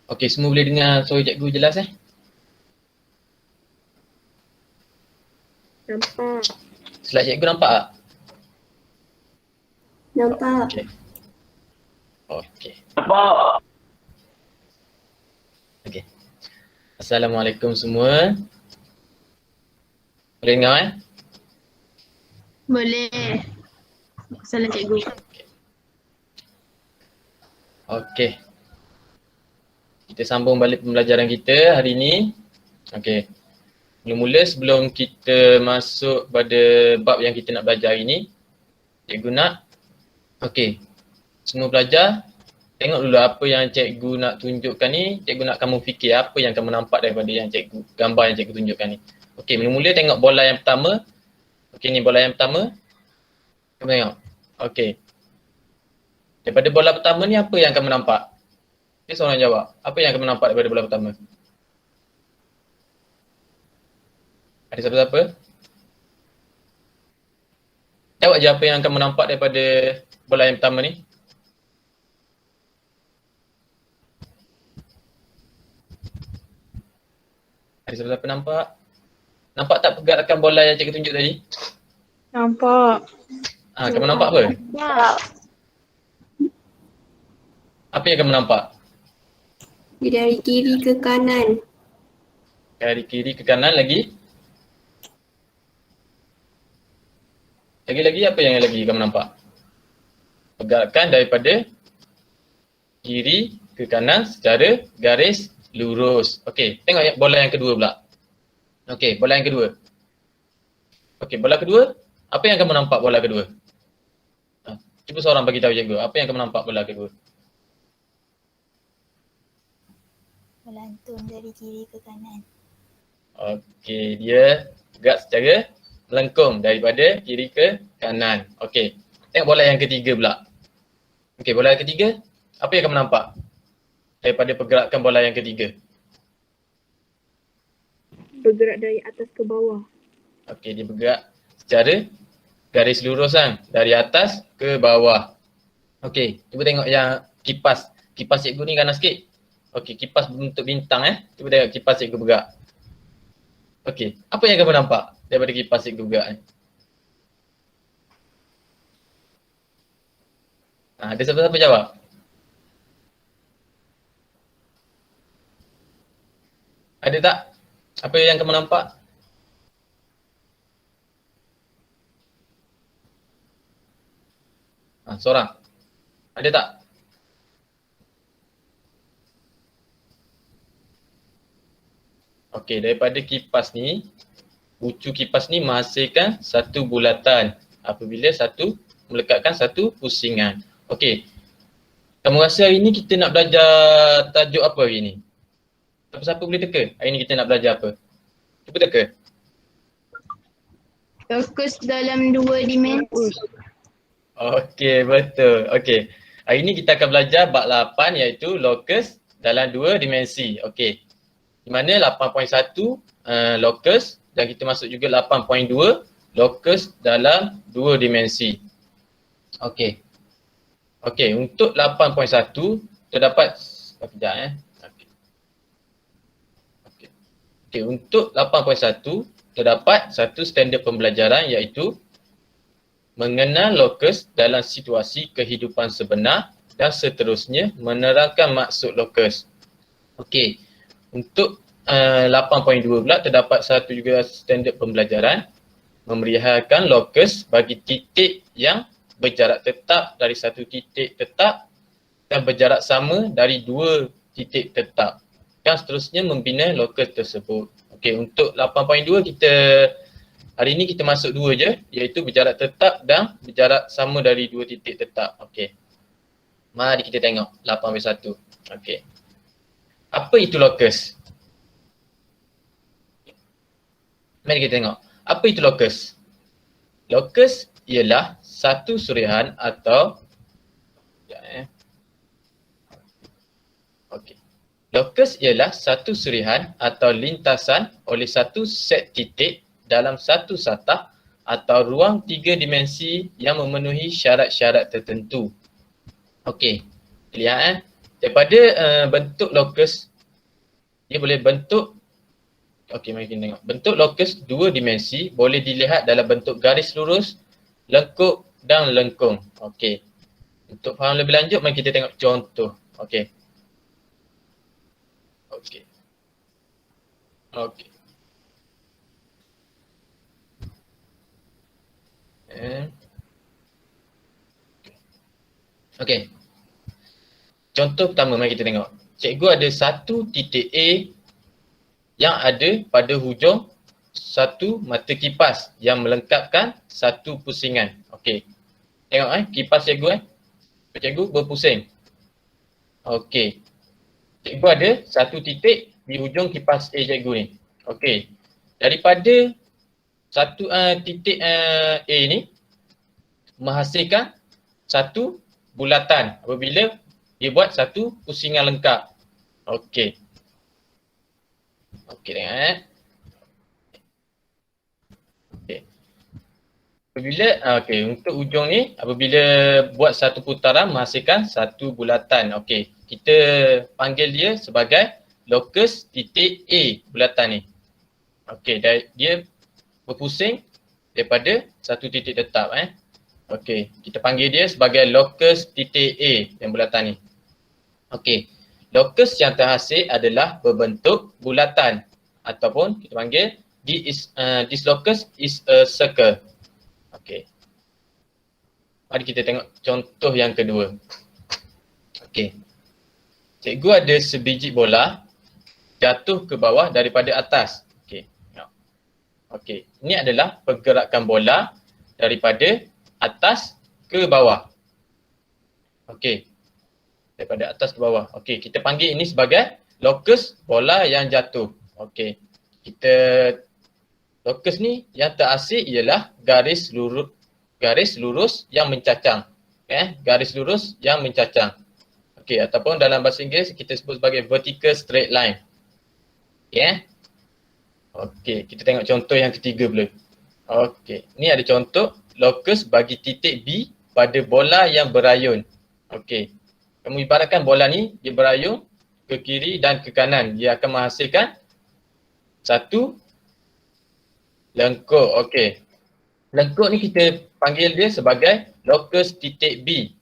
Okey, semua boleh dengar suara cikgu jelas Nampak. Slide cikgu nampak tak? Nampak. Okey. Okey. Nampak. Okey. Assalamualaikum semua. Boleh dengar Boleh. Salam cikgu. Okey. Kita sambung balik pembelajaran kita hari ini. Okey. Mula-mula sebelum kita masuk pada bab yang kita nak belajar hari ini, cikgu nak semua pelajar tengok dulu apa yang cikgu nak tunjukkan ni. Cikgu nak kamu fikir apa yang kamu nampak daripada yang cikgu, gambar yang cikgu tunjukkan ni. Okey, mula-mula tengok bola yang pertama. Okey, ni bola yang pertama. Kamu tengok. Okey. Daripada bola pertama ni apa yang kamu nampak? Okay, seorang jawab. Apa yang kamu nampak daripada bola pertama? Ada siapa-siapa? Jawab je apa yang kamu nampak daripada bola yang pertama ni. Ada siapa-siapa nampak? Nampak tak pergerakan bola yang cikgu tunjuk tadi? Nampak. Kamu nampak apa? Nampak. Apa yang kamu nampak? Dari kiri ke kanan. Dari kiri ke kanan lagi? Lagi-lagi apa yang lagi kamu nampak? Pergerakan daripada kiri ke kanan secara garis lurus. Okey, tengok bola yang kedua pula. Okey, bola yang kedua. Okey, bola kedua. Apa yang kamu nampak bola kedua? Cuba seorang bagi tahu cikgu, apa yang kamu nampak bola kedua? Melantun dari kiri ke kanan. Okey, dia gerak secara melengkung daripada kiri ke kanan. Okey, tengok bola yang ketiga pula. Okey, bola yang ketiga, apa yang kamu nampak daripada pergerakan bola yang ketiga? Bergerak dari atas ke bawah. Okey, dia bergerak secara garis lurus kan, dari atas ke bawah. Okey, cuba tengok yang kipas. Kipas cikgu ni kanan sikit. Okey, kipas bentuk bintang Cuba tengok kipas cikgu bergerak. Okey, apa yang kamu nampak daripada kipas cikgu bergerak ni? Ada siapa-siapa jawab? Ada tak? Apa yang kamu nampak? Seorang. Ada tak? Okey, daripada kipas ni, bucu kipas ni menghasilkan satu bulatan apabila melekatkan satu pusingan. Okey, kamu rasa hari ni kita nak belajar tajuk apa hari ni? Siapa-siapa boleh teka? Hari ni kita nak belajar apa? Cuba teka. Lokus dalam 2 dimensi. Okey, betul. Okey, hari ni kita akan belajar bab 8 iaitu locus dalam 2 dimensi. Okey, di mana 8.1 locus dan kita masuk juga 8.2 locus dalam 2 dimensi. Okey. Okey, untuk 8.1 terdapat sekejap Okey, untuk 8.1 terdapat satu standard pembelajaran iaitu mengenal locus dalam situasi kehidupan sebenar dan seterusnya menerangkan maksud locus. Okey, untuk 8.2 pula terdapat satu juga standard pembelajaran memeriahkan locus bagi titik yang berjarak tetap dari satu titik tetap dan berjarak sama dari 2 titik tetap dan seterusnya membina locus tersebut. Okey, untuk 8.2 hari ini kita masuk 2 je iaitu berjarak tetap dan berjarak sama dari 2 titik tetap. Okey. Mari kita tengok 8.1. Okey. Apa itu locus? Mari kita tengok. Apa itu locus? Locus ialah satu surihan atau Okey. Locus ialah satu surihan atau lintasan oleh satu set titik dalam satu satah atau ruang 3 dimensi yang memenuhi syarat-syarat tertentu. Okey. Lihat Daripada bentuk locus, dia boleh bentuk, okey mari kita tengok. Bentuk locus dua dimensi boleh dilihat dalam bentuk garis lurus, lengkung dan lengkung. Okey. Untuk faham lebih lanjut, mari kita tengok contoh. Okey. Okey. Okey. Okey. Contoh pertama, mari kita tengok. Cikgu ada satu titik A yang ada pada hujung satu mata kipas yang melengkapkan satu pusingan. Okey. Tengok kipas cikgu Cikgu berpusing. Okey. Cikgu ada satu titik di hujung kipas A cikgu ni. Okey. Daripada satu titik A ni menghasilkan satu bulatan apabila dia buat satu pusingan lengkap. Okey. Okey tengok Okey. Apabila untuk hujung ni apabila buat satu putaran menghasilkan satu bulatan. Okey. Kita panggil dia sebagai locus titik A bulatan ni. Okey, dia berpusing daripada satu titik tetap Okey, kita panggil dia sebagai locus titik A yang bulatan ni. Okey. Locus yang terhasil adalah berbentuk bulatan ataupun kita panggil this locus is a circle. Okey. Mari kita tengok contoh yang kedua. Okey. Cikgu ada sebiji bola jatuh ke bawah daripada atas. Okey. Okey. Ini adalah pergerakan bola daripada atas ke bawah. Okey. Daripada atas ke bawah. Okey, kita panggil ini sebagai locus bola yang jatuh. Okey. Locus ni yang terhasil ialah garis lurus yang mencacang. Garis lurus yang mencacang. Okey, ataupun dalam bahasa Inggeris kita sebut sebagai vertical straight line. Okey. Okey, kita tengok contoh yang ketiga pula. Okey, ni ada contoh locus bagi titik B pada bola yang berayun. Okey. Kamu ibaratkan bola ni dia berayun ke kiri dan ke kanan. Dia akan menghasilkan satu lengkung. Okey. Lengkung ni kita panggil dia sebagai locus titik B.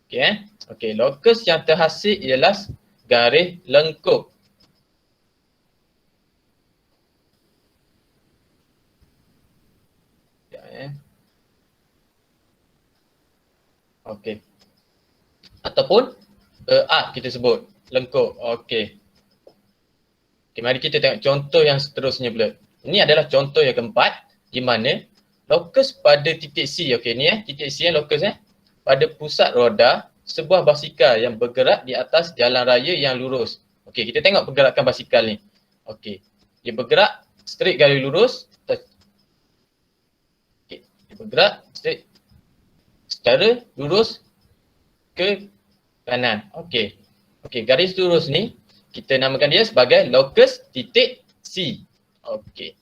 Okey Okey, locus yang terhasil ialah garis lengkung. Okey. Ataupun arc kita sebut, lengkung. Okey. Okey, mari kita tengok contoh yang seterusnya pula. Ini adalah contoh yang keempat di mana locus pada titik C. Okey, ni titik C yang locus pada pusat roda sebuah basikal yang bergerak di atas jalan raya yang lurus. Okey, kita tengok pergerakan basikal ni. Okey. Dia bergerak straight garis lurus. Okey, dia bergerak straight secara lurus ke kanan. Okey. Okey, garis lurus ni kita namakan dia sebagai locus titik C. Okey.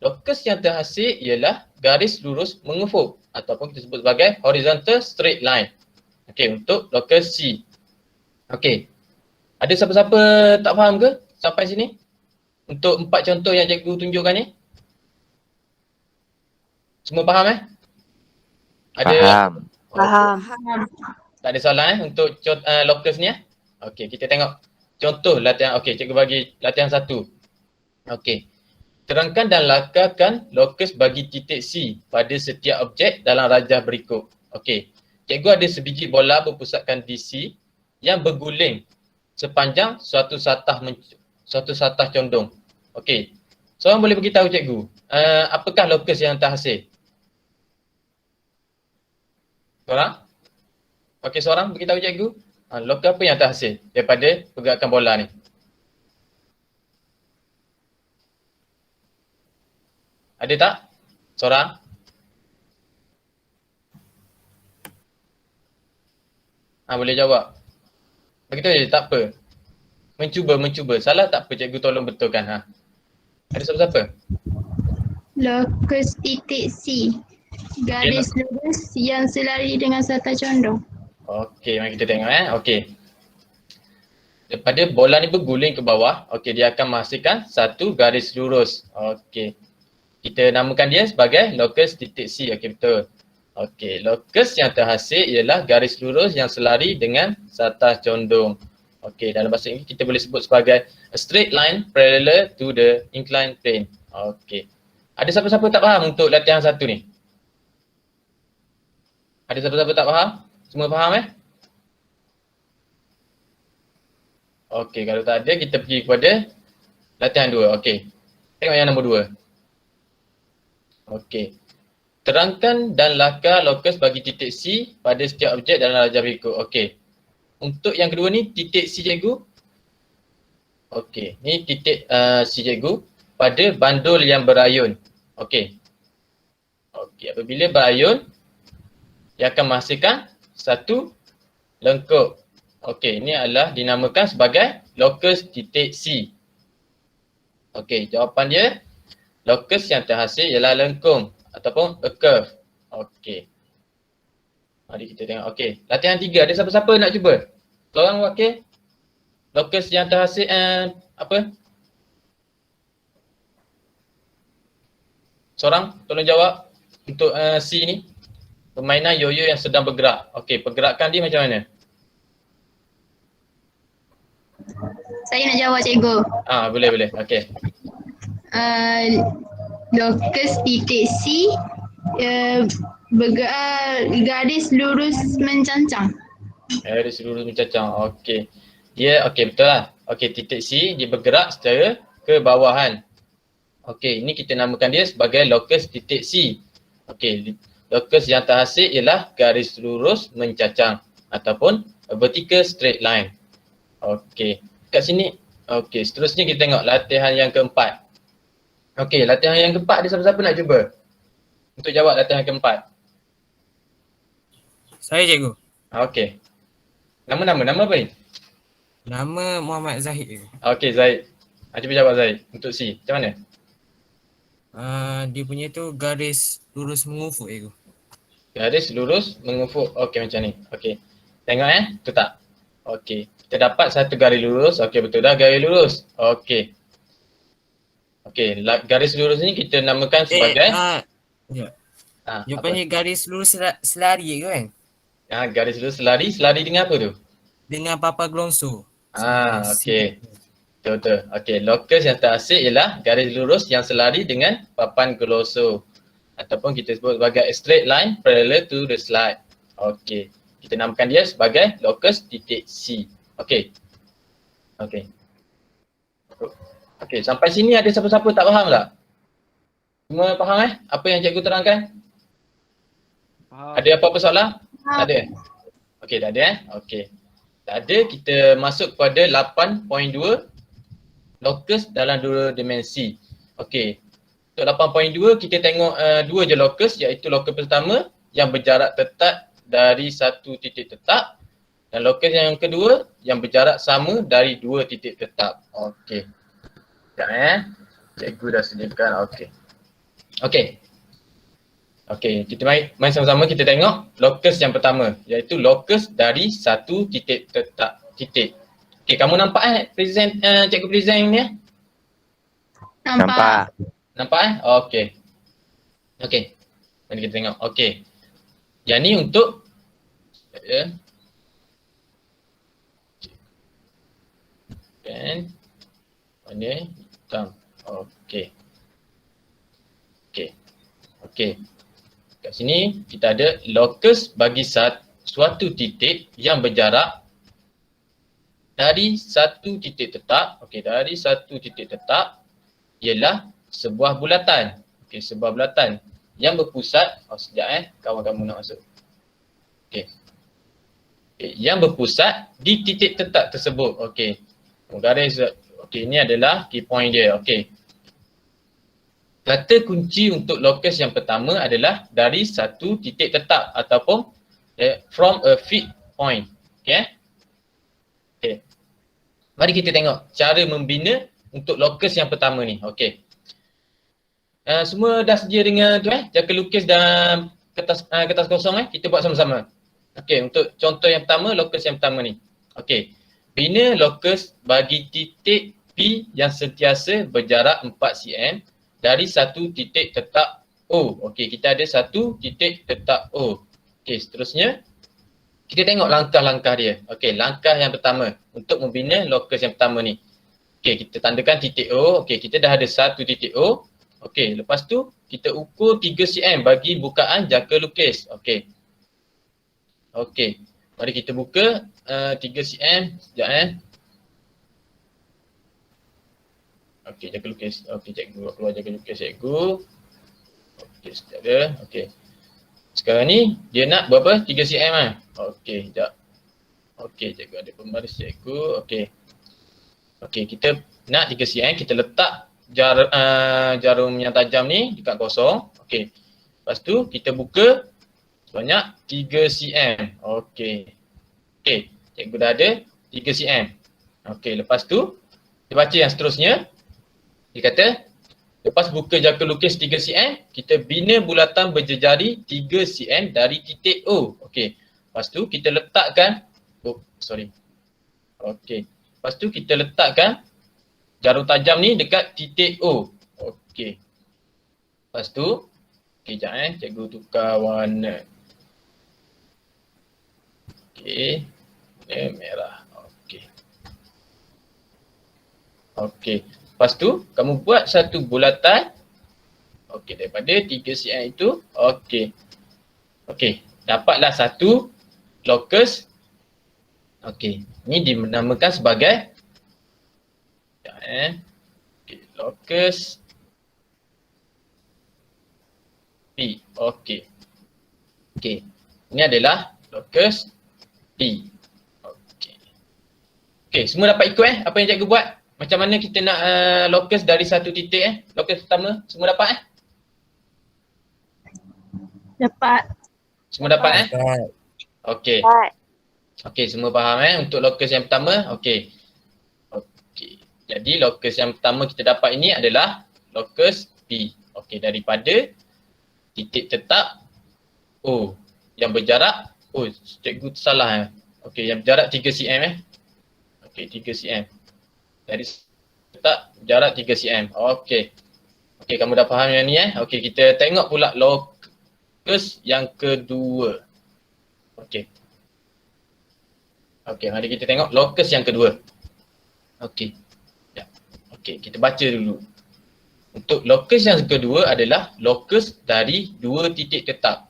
Locus yang terhasil ialah garis lurus mengufuk ataupun kita sebut sebagai horizontal straight line. Okey, untuk locus C. Okey. Ada siapa-siapa tak faham ke sampai sini? Untuk 4 contoh yang cikgu tunjukkan ni? Semua faham Ada? Faham. Tak ada soalan untuk locus ni Okey, kita tengok contoh latihan. Okey, cikgu bagi latihan 1. Okey. Terangkan dan lakarkan locus bagi titik C pada setiap objek dalam rajah berikut. Okey. Cikgu ada sebiji bola berpusatkan di C yang berguling sepanjang suatu satah condong. Okey. Seorang boleh beritahu cikgu, apakah locus yang terhasil? Seorang? Okey, seorang beritahu cikgu, locus apa yang terhasil daripada pergerakan bola ni? Ada tak? Seorang? Boleh jawab. Begitu je, tak apa. Mencuba. Salah tak apa, cikgu tolong betulkan. Ada siapa-siapa? Locus titik C. Garis lurus yang selari dengan satah condong. Okey, mari kita tengok Okey. daripada bola ni berguling ke bawah, okey, dia akan menghasilkan satu garis lurus. Okey. Kita namakan dia sebagai locus titik C. Okey, betul. Okey, locus yang terhasil ialah garis lurus yang selari dengan satas condong. Okey, dalam bahasa Inggeris kita boleh sebut sebagai a straight line parallel to the inclined plane. Okey. Ada siapa-siapa tak faham untuk latihan satu ni? Ada siapa-siapa tak faham? Semua faham Okey, kalau tak ada kita pergi kepada latihan 2. Okey. Tengok yang nombor 2. Okey. Terangkan dan lakar lokus bagi titik C pada setiap objek dalam rajah berikut. Okey. Untuk yang kedua ni titik C cikgu. Okey, ni titik C cikgu pada bandul yang berayun. Okey. Okey, apabila berayun dia akan menghasilkan satu lengkuk. Okey, ini adalah dinamakan sebagai locus titik C. Okey, jawapan dia locus yang terhasil ialah lengkung ataupun a curve. Okey. Mari kita tengok. Okey, latihan 3. Ada siapa-siapa nak cuba? Seorang wakil? Locus yang terhasil apa? Seorang tolong jawab untuk C ni. Permainan yoyo yang sedang bergerak. Okey, pergerakan dia macam mana? Saya nak jawab cikgu. Boleh. Okey. Locus titik C garis lurus mencancang. Garis lurus mencacang. Okey. Dia betul lah. Okey, titik C dia bergerak secara ke bawahan. Okey, ini kita namakan dia sebagai locus titik C. Okey, locus yang terhasil ialah garis lurus mencacang ataupun a vertical straight line. Okey, kat sini. Okey, seterusnya kita tengok latihan yang keempat. Okey, latihan yang keempat ada siapa-siapa nak cuba? Untuk jawab latihan keempat. Saya cikgu. Okey. Nama apa ni? Nama Muhammad Zahid cikgu. Okey, Zaid. Cuba jawab Zaid. Untuk C, macam mana? Dia punya tu garis lurus mengufuk cikgu. Garis lurus mengufuk. Okey, macam ni. Okey. Tengok tu tak? Okey. Kita dapat satu garis lurus. Okey, betul dah garis lurus. Okey. Okey, garis lurus ni kita namakan sebagai Jawapannya garis lurus selari cikgu kan? Garis lurus selari. Selari dengan apa tu? Dengan papan glonso. Okey. Betul. Okey, locus yang terhasil ialah garis lurus yang selari dengan papan glonso. Ataupun kita sebut sebagai a straight line parallel to the slide. Okey. Kita namakan dia sebagai locus titik C. Okey. Okey, sampai sini ada siapa-siapa tak faham tak? Semua faham apa yang cikgu terangkan? Faham. Ada apa-apa soalan? Tak ada? Okey, tak ada Okey. Tak ada, kita masuk kepada 8.2 locus dalam dua dimensi. Okey. Untuk 8.2 kita tengok dua je locus, iaitu locus pertama yang berjarak tetap dari satu titik tetap dan locus yang kedua yang berjarak sama dari dua titik tetap. Okey. Sekejap cikgu dah sediakan. Okey, kita main sama-sama, kita tengok locus yang pertama iaitu locus dari satu titik tetap. Okey, kamu nampak present cikgu present ni Nampak. Nampak Okey. Mari kita tengok. Okey. Yang ni untuk mana hitam. Okey. Kat sini kita ada locus bagi suatu titik yang berjarak dari satu titik tetap. Okey, dari satu titik tetap ialah sebuah bulatan. Okey, sebuah bulatan yang berpusat. Sekejap kawan-kawan nak masuk. Okey. Yang berpusat di titik tetap tersebut. Okey. Garis. Okey, ini adalah key point dia. Okey. Kata kunci untuk locus yang pertama adalah dari satu titik tetap ataupun from a fixed point. Okey. Mari kita tengok cara membina untuk locus yang pertama ni. Okey. Semua dah sedia dengan tu jaka lukis dan kertas kosong Kita buat sama-sama. Okey, untuk contoh yang pertama, locus yang pertama ni. Okey. bina lokus bagi titik P yang sentiasa berjarak 4 cm dari satu titik tetap O. Okey, kita ada satu titik tetap O. Okey, seterusnya kita tengok langkah-langkah dia. Okey, langkah yang pertama untuk membina lokus yang pertama ni. Okey, kita tandakan titik O. Okey, kita dah ada satu titik O. Okey, lepas tu kita ukur 3 cm bagi bukaan jangka lukis. Okey. Okey, mari kita buka 3 cm. Sekejap Okey, jangka lukis. Okey, cikgu keluar jangka lukis cikgu. Okey, sekejap dia. Okey. Sekarang ni dia nak berapa? 3 cm kan? Okey, sekejap. Okey, cikgu ada pembaris cikgu. Okey. Okey, kita nak 3 cm, kita letak jarum yang tajam ni dekat kosong. Okey. Lepas tu kita buka sebanyak 3 cm. Okey. Okey, cikgu dah ada 3 cm. Okey, lepas tu kita baca yang seterusnya. Dia kata, lepas buka jangka lukis 3 cm, kita bina bulatan berjejari 3 cm dari titik O. Okey. Lepas tu kita letakkan Okey. Lepas tu kita letakkan jarum tajam ni dekat titik O. Okey. Lepas tu, okey jap cikgu tukar warna. Okey. Warna merah. Okey. Okey. Lepas tu, kamu buat satu bulatan. Okey, daripada 3 cm itu. Okey. Okey, dapatlah satu lokus. Okey, ni dinamakan sebagai okey, lokus P. Okey. Okey, ini adalah lokus P. Okey. Okey, semua dapat ikut apa yang cikgu buat? Macam mana kita nak lokus dari satu titik lokus pertama, semua dapat Dapat. Semua dapat Okey. Okey, semua faham untuk lokus yang pertama? Okey. Okey. Jadi lokus yang pertama kita dapat ini adalah lokus P. Okey, daripada titik tetap O yang berjarak, cikgu salah Okey, yang berjarak 3 cm Okey, 3 cm. Dari tetap jarak 3 cm. Okey. Okey, kamu dah faham yang ni Okey, kita tengok pula lokus yang kedua. Okey. Okey, mari kita tengok lokus yang kedua. Okey. Ya. Okey, kita baca dulu. Untuk lokus yang kedua adalah lokus dari dua titik tetap.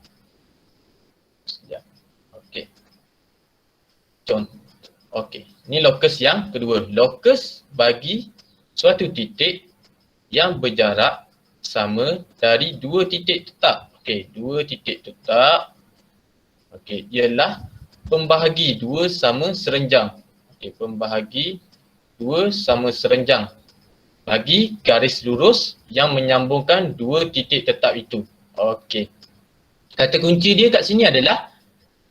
Ya. Okey. Contoh. Okey, ini lokus yang kedua. Lokus bagi suatu titik yang berjarak sama dari dua titik tetap. Okey, dua titik tetap. Okey, ialah pembahagi dua sama serenjang. Okey, pembahagi dua sama serenjang bagi garis lurus yang menyambungkan dua titik tetap itu. Okey. Kata kunci dia kat sini adalah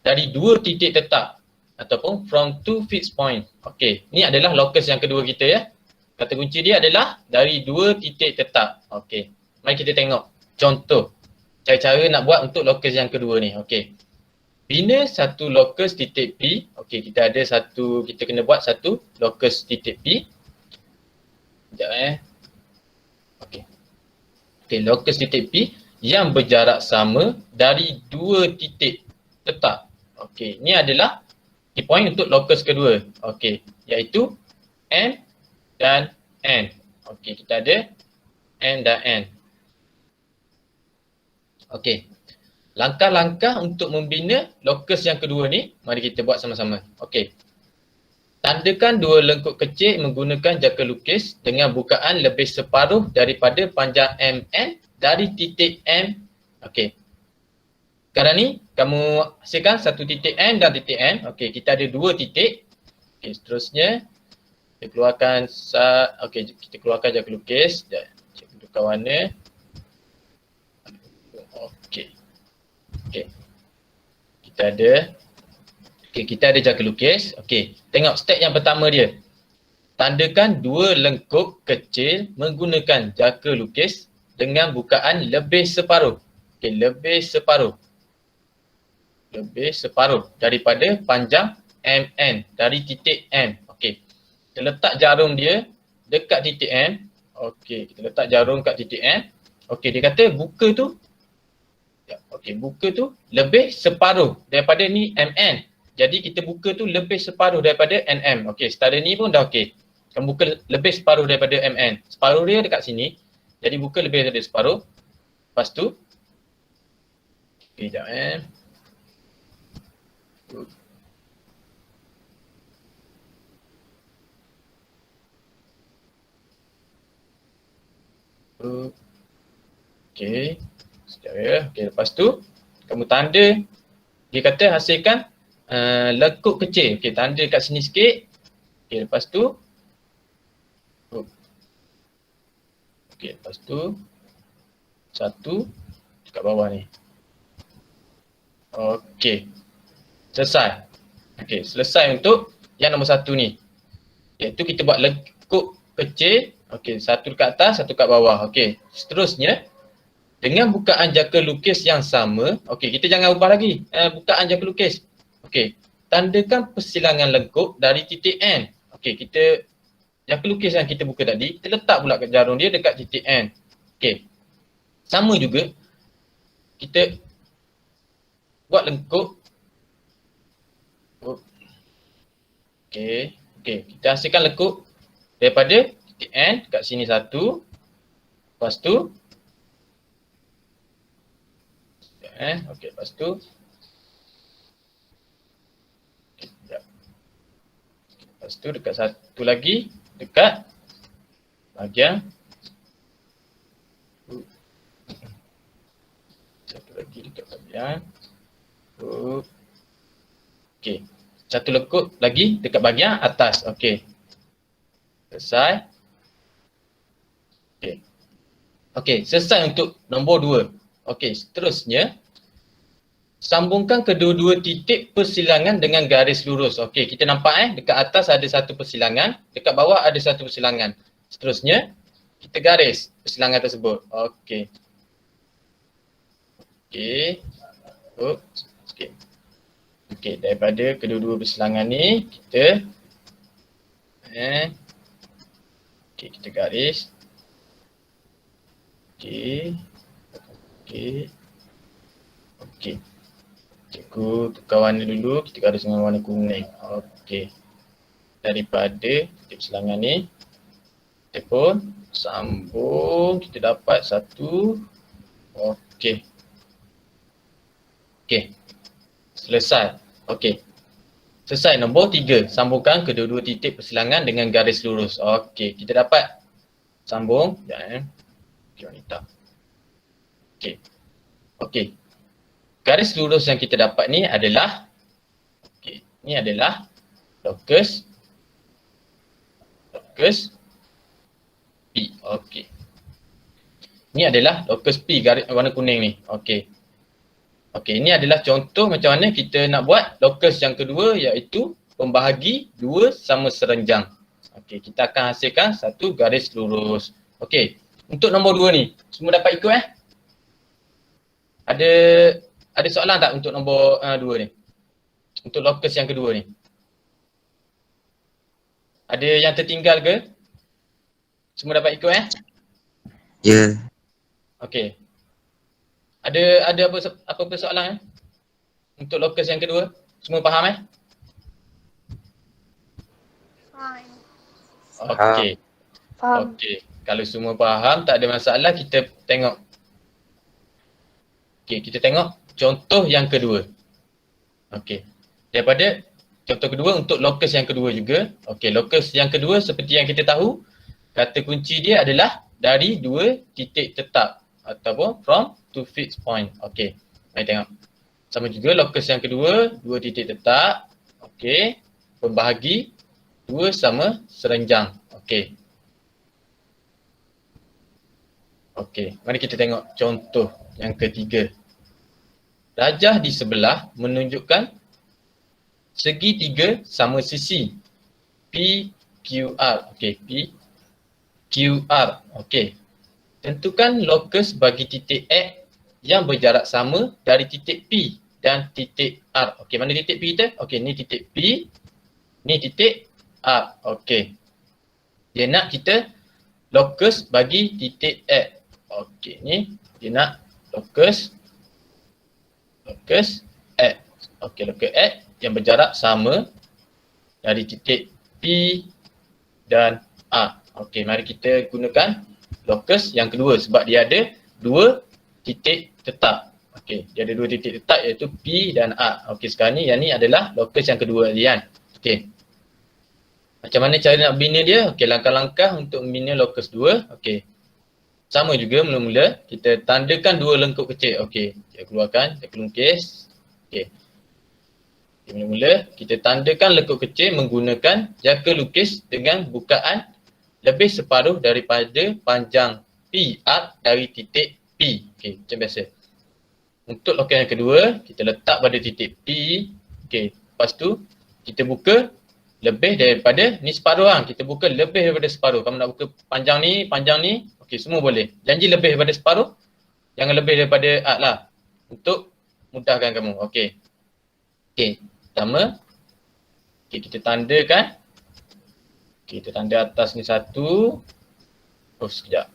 dari dua titik tetap ataupun from two fixed point. Okey, ni adalah lokus yang kedua kita Kata kunci dia adalah dari dua titik tetap. Okey, mari kita tengok contoh cara-cara nak buat untuk lokus yang kedua ni. Okey, bina satu lokus titik P. Okey, kita kena buat satu lokus titik P. Sekejap Okey. Okey, lokus titik P yang berjarak sama dari dua titik tetap. Okey, ni adalah key point untuk lokus kedua. Okey, iaitu M dan N. Okey, kita ada M dan N. Okey. Langkah-langkah untuk membina lokus yang kedua ni, mari kita buat sama-sama. Okey. Tandakan dua lengkuk kecil menggunakan jangka lukis dengan bukaan lebih separuh daripada panjang MN dari titik M. Okey. Sekarang ni kamu hasilkan satu titik N dan titik N. Okey, kita ada dua titik. Okey, seterusnya kita keluarkan kita keluarkan jangka lukis. Cikgu tukar warna. Okey. Okey. Kita ada jangka lukis. Okey, tengok step yang pertama dia. Tandakan dua lengkuk kecil menggunakan jangka lukis dengan bukaan lebih separuh. Okey, lebih separuh daripada panjang MN dari titik M. Okey. kita letak jarum dia dekat titik N. Okey, kita letak jarum kat titik N. Okey, dia kata buka tu, okey, buka tu lebih separuh daripada ni MN. Jadi kita buka tu lebih separuh daripada NM. Okey, setara ni pun dah okey. Kan buka lebih separuh daripada MN. Separuh dia dekat sini. Jadi buka lebih daripada separuh. Lepas tu, okey, sekejap Okey, sekejap ya. Okey, lepas tu kamu tanda, dia kata hasilkan lekuk kecil. Okey, tanda kat sini sikit. Okey, lepas tu okey, lepas tu satu dekat bawah ni. Okey, selesai. Okey, selesai untuk yang nombor satu ni. Iaitu kita buat lekuk kecil. Okey, satu dekat atas, satu dekat bawah. Okey, seterusnya dengan bukaan jangka lukis yang sama. Okey, kita jangan ubah lagi bukaan jangka lukis. Okey, tandakan persilangan lengkuk dari titik N. Okey, kita jangka lukis yang kita buka tadi, kita letak pula kat jarum dia dekat titik N. Okey, sama juga kita buat lengkuk. Okey, kita hasilkan lekuk daripada titik N kat sini satu. Lepas tu okey, lepas tu lepas tu dekat satu lagi dekat bahagian satu lagi dekat bahagian okey, satu lekuk lagi dekat bahagian atas. Okey, selesai. Okey, okey, selesai untuk nombor 2. Okey, seterusnya sambungkan kedua-dua titik persilangan dengan garis lurus. Okey, kita nampak dekat atas ada satu persilangan, dekat bawah ada satu persilangan. Seterusnya kita garis persilangan tersebut. Okey. Okey. Okey. Okey, daripada kedua-dua persilangan ni kita okey, kita garis. Okey. Okey. Okey. Cikgu tukar warna dulu, kita garis dengan warna kuning. Okey. Daripada titik persilangan ni, kita pun sambung, kita dapat satu. Okey. Okey. Selesai. Okey. Selesai nombor 3. Sambungkan kedua-dua titik persilangan dengan garis lurus. Okey, kita dapat sambung. Sekejap Okey, wanita. Okey. Okey. Garis lurus yang kita dapat ni adalah ni adalah locus P. Okey. Ni adalah locus P garis warna kuning ni. Okey. Okey, ini adalah contoh macam mana kita nak buat locus yang kedua, iaitu pembahagi dua sama serenjang. Okey, kita akan hasilkan satu garis lurus. Okey, untuk nombor 2 ni, semua dapat ikut Ada soalan tak untuk nombor 2 ni? Untuk locus yang kedua ni. Ada yang tertinggal ke? Semua dapat ikut Ya. Okey. Ada apa soalan untuk locus yang kedua? Semua faham Fine. Okey. Faham. Okey. Kalau semua faham, tak ada masalah, kita tengok. Okey, kita tengok contoh yang kedua. Okey. Daripada contoh kedua untuk locus yang kedua juga. Okey, locus yang kedua seperti yang kita tahu, kata kunci dia adalah dari dua titik tetap ataupun from two fixed point. Okey. Mari tengok. Sama juga locus yang kedua, dua titik tetap. Okey. Pembahagi dua sama serenjang. Okey. Okey, mari kita tengok contoh yang ketiga. Rajah di sebelah menunjukkan segitiga sama sisi PQR. Okey, PQR. Okey. Tentukan locus bagi titik X yang berjarak sama dari titik P dan titik R. Okey, mana titik P kita? Okey, ni titik P, ni titik R. Okey. Dia nak kita lokus bagi titik X. Okey, ni dia nak lokus X. Okey, lokus X yang berjarak sama dari titik P dan A. Okey, mari kita gunakan lokus yang kedua sebab dia ada dua titik tetap. Okey, dia ada dua titik tetap iaitu P dan A. Okey, sekarang ni yang ni adalah lokus yang kedua dia kan. Okey. Macam mana cara nak bina dia? Okey, langkah-langkah untuk membina lokus 2. Okey. Sama juga mula-mula kita tandakan dua lengkuk kecil. Okey, kita keluarkan, kita lukis. Okey. Mula-mula kita tandakan lengkuk kecil menggunakan jangka lukis dengan bukaan lebih separuh daripada panjang P arc dari titik P. Okey, macam biasa. Untuk lokus yang kedua, kita letak pada titik P. Okey, lepas tu kita buka lebih daripada ni separuh lah. Kita buka lebih daripada separuh. Kamu nak buka panjang ni. Okey, semua boleh. Janji lebih daripada separuh. Jangan lebih daripada arc lah. Untuk mudahkan kamu. Okey. Okey, pertama. Okey, kita tandakan. Okey, kita tanda atas ni satu. Oh, sekejap.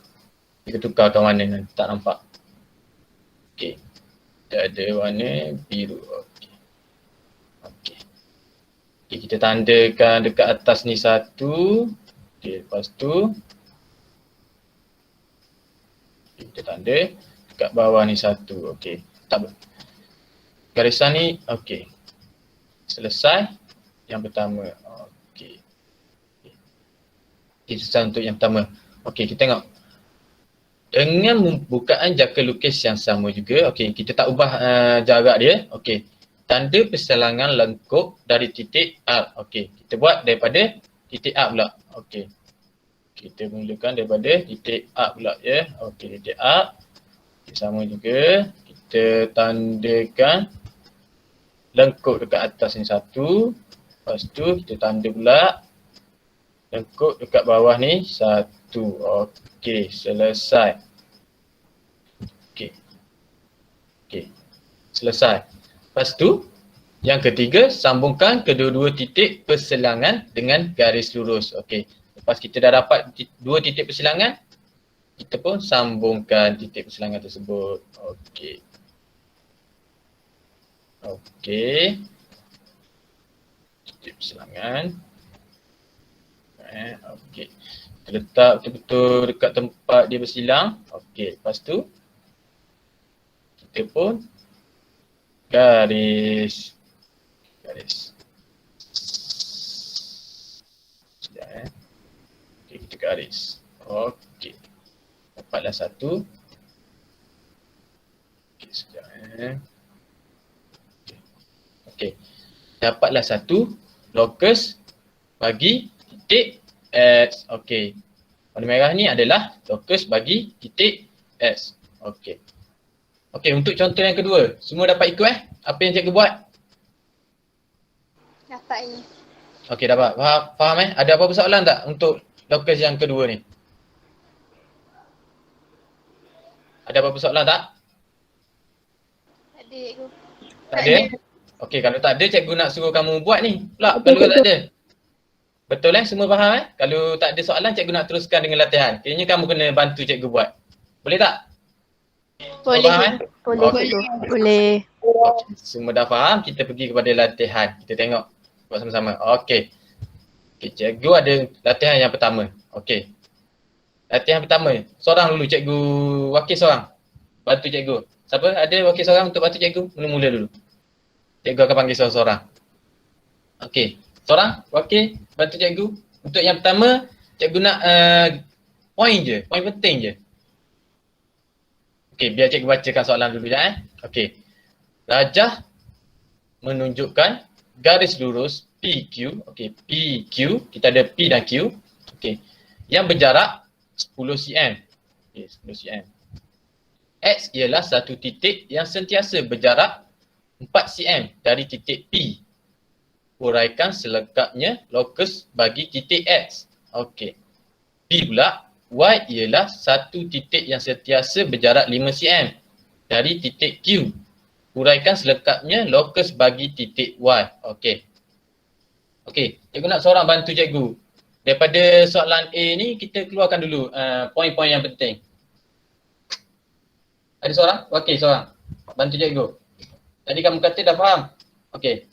Kita tukarkan warna nanti tak nampak. Okey. Kita ada warna biru. Okey. Okey. Okay, kita tandakan dekat atas ni satu. Okay, lepas tu kita tanda dekat bawah ni satu. Okay, tak garisan ni, okay. Selesai yang pertama. Okay. Okay, selesai untuk yang pertama. Okay, kita tengok. Dengan pembukaan jangka lukis yang sama juga, okay, kita tak ubah jarak dia. Okay. Tanda perselangan lengkuk dari titik arc. Okey, kita buat daripada titik arc pula. Okey. Kita mulakan daripada titik arc pula ya. Okey, titik arc. Okay, sama juga. Kita tandakan lengkuk dekat atas ni satu. Lepas tu kita tanda pula lengkuk dekat bawah ni satu. Okey, selesai. Okey. Okey. Selesai. Lepas tu, yang ketiga, sambungkan kedua-dua titik persilangan dengan garis lurus. Okey. Lepas kita dah dapat dua titik persilangan, kita pun sambungkan titik persilangan tersebut. Okey. Okey. Titik persilangan. Okey. Kita letak betul-betul dekat tempat dia bersilang. Okey. Lepas tu, kita pun garis. Sekejap Okey, kita garis. Okey. Dapatlah satu. Okey, sekejap Okey. Dapatlah satu lokus bagi titik X. Okey. Warna merah ni adalah lokus bagi titik X. Okey. Okey, untuk contoh yang kedua, semua dapat ikut apa yang cikgu buat? Dapat ni. Okey, dapat. Faham Ada apa-apa soalan tak untuk lokus yang kedua ni? Ada apa-apa soalan tak? Tak ada cikgu. Tak ada? Okey, kalau tak ada cikgu nak suruh kamu buat ni pula kalau tak ada. Betul semua faham Kalau tak ada soalan cikgu nak teruskan dengan latihan. Kayaknya kamu kena bantu cikgu buat. Boleh tak? Boleh. Faham Boleh Okey. cikgu. Boleh. Okey, semua dah faham, kita pergi kepada latihan. Kita tengok buat sama-sama. Okey. Okey, cikgu ada latihan yang pertama. Okey. Latihan pertama, seorang dulu cikgu wakil seorang. Bantu cikgu. Siapa ada wakil seorang untuk bantu cikgu? Mula-mula dulu. Cikgu akan panggil seorang-seorang. Okey. Seorang wakil bantu cikgu. Untuk yang pertama, cikgu nak poin je, poin penting je. Okey, biar cikgu bacakan soalan dulu ya. Okey. Rajah menunjukkan garis lurus PQ. Okey, PQ, kita ada P dan Q. Okey. Yang berjarak 10 cm. Okey, 10 cm. X ialah satu titik yang sentiasa berjarak 4 cm dari titik P. Uraikan selengkapnya lokus bagi titik X. Okey. P pula, Y ialah satu titik yang sentiasa berjarak 5 cm dari titik Q. Uraikan selengkapnya lokus bagi titik Y. Okey. Okey, cikgu nak seorang bantu cikgu. Daripada soalan A ni kita keluarkan dulu poin-poin yang penting. Ada seorang? Okey, seorang. Bantu cikgu. Tadi kamu kata dah faham. Okey.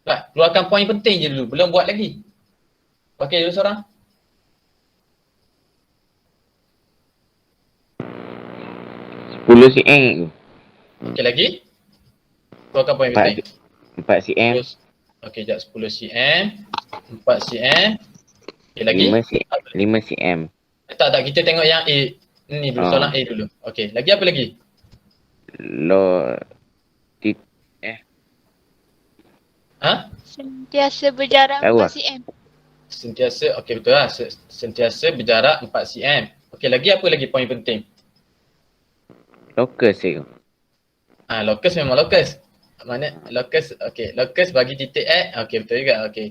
Baik, keluarkan poin penting je dulu, belum buat lagi. Okey, dulu seorang. 10 cm. Okey lagi. Keluarkan poin 4 penting. 4 cm. Okey, jap 10 cm, 4 cm. Okey lagi. 5 cm. Tak, kita tengok yang A. Ni dulu, Oh. soalan A dulu. Okey, lagi apa lagi? Lo Ha? Sentiasa berjarak Tahu 4 lah. cm. Sentiasa, okey betul lah. Sentiasa berjarak 4 cm. Okey, lagi apa lagi poin penting? locus je. Locus memang locus. Mana locus, okey. Locus bagi titik X, okey betul juga, okey.